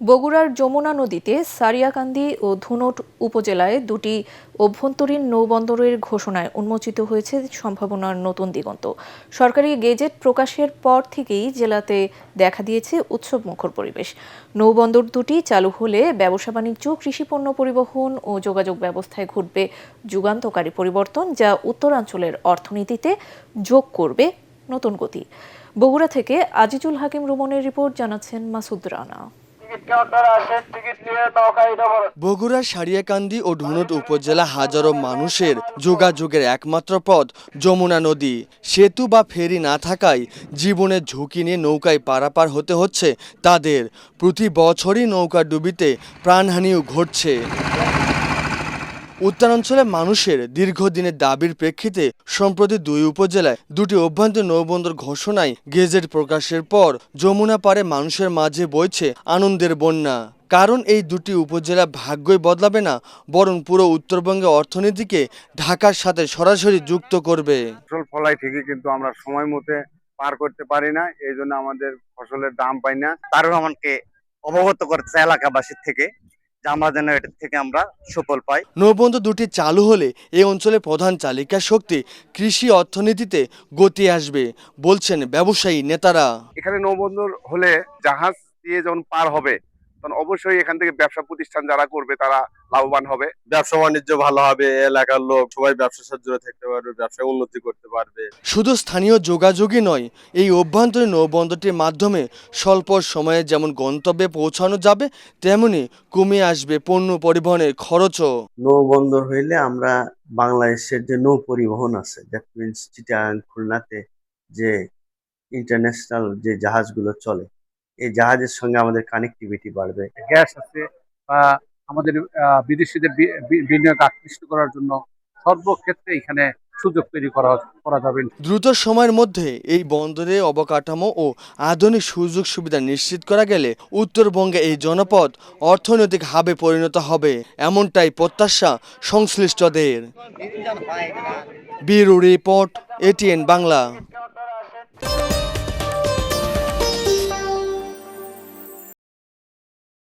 বগুড়ার যমুনা নদীতে সারিয়াকান্দি ও ধুনট উপজেলায় দুটি অভ্যন্তরীণ নৌবন্দরের ঘোষণায় উন্মোচিত হয়েছে সম্ভাবনার নতুন দিগন্ত। সরকারি গেজেট প্রকাশের পর থেকেই জেলাতে দেখা দিয়েছে উৎসবমুখর পরিবেশ। নৌবন্দর দুটি চালু হলে ব্যবসা বাণিজ্য, কৃষিপণ্য পরিবহন ও যোগাযোগ ব্যবস্থায় ঘটবে যুগান্তকারী পরিবর্তন, যা উত্তরাঞ্চলের অর্থনীতিতে যোগ করবে নতুন গতি। বগুড়া থেকে আজিজুল হাকিম রুমনের রিপোর্ট, জানাচ্ছেন মাসুদ রানা। বগুড়ার সারিয়াকান্দি ও ধুনট উপজেলা হাজারো মানুষের যোগাযোগের একমাত্র পথ যমুনা নদী। সেতু বা ফেরি না থাকায় জীবনের ঝুঁকি নিয়ে নৌকায় পারাপার হতে হচ্ছে তাদের। প্রতি বছরই নৌকা ডুবিতে প্রাণহানিও ঘটছে। উত্তরাঞ্চলের মানুষের দীর্ঘদিনের দাবির প্রেক্ষিতে সম্প্রতি দুই উপজেলায় দুটি অভ্যন্তরীণ নৌবন্দর ঘোষণায় গেজেট প্রকাশের পর যমুনা পারে মানুষের মাঝে বইছে আনন্দের বন্যা। কারণ এই দুটি উপজেলা ভাগ্যই বদলাবে না, বরং পুরো উত্তরবঙ্গের অর্থনীতিকে ঢাকার সাথে সরাসরি যুক্ত করবে। ফসল ফলাই ঠিকই, কিন্তু আমরা সময় মতো পার করতে পারি না, এই জন্য আমাদের ফসলের দাম পাই না। তারও আমাকে অবগত করতে এলাকাবাসীর থেকে যে আমরা যেন এটা থেকে আমরা সুফল পাই। নৌবন্দর দুটি চালু হলে এই অঞ্চলের প্রধান চালিকা শক্তি কৃষি অর্থনীতিতে গতি আসবে বলছেন ব্যবসায়ী নেতারা। এখানে নৌবন্দর হলে জাহাজ দিয়ে যখন পার হবে তখন অবশ্যই এখান থেকে ব্যবসা প্রতিষ্ঠান যারা করবে তারা লাভবান হবে। ব্যবসা বাণিজ্য ভালো হবে, এলাকার লোক সবাই ব্যবসার সাথে জড়িত থাকতে পারবে, ব্যবসায় উন্নতি করতে পারবে। শুধু স্থানীয় যোগাযোগই নয়, এই অভ্যন্তরীণ নৌবন্দরটির মাধ্যমে স্বল্প সময়ে যেমন গন্তব্যে পৌঁছানো যাবে, তেমনি কমে আসবে পণ্য পরিবহনের খরচও। নৌবন্দর হইলে আমরা বাংলাদেশের যে নৌ পরিবহন আছে, দ্যাট মিনস চিটাগাং খুলনাতে যে ইন্টারন্যাশনাল যে জাহাজগুলো চলে, এই জাহাজের সঙ্গে আমাদের কানেক্টিভিটি বাড়বে। গ্যাস আছে বা আমাদের বিদেশিদের বিনিয়োগ আকৃষ্ট করার জন্য সর্বক্ষেত্রে এখানে সুযোগ তৈরি করা যাবে। দ্রুত সময়ের মধ্যে এই বন্দরে অবকাঠামো ও আধুনিক সুযোগ সুবিধা নিশ্চিত করা গেলে উত্তরবঙ্গে এই জনপদ অর্থনৈতিক হাবে পরিণত হবে, এমনটাই প্রত্যাশা সংশ্লিষ্টদের। Bureau report, ATN Bangla.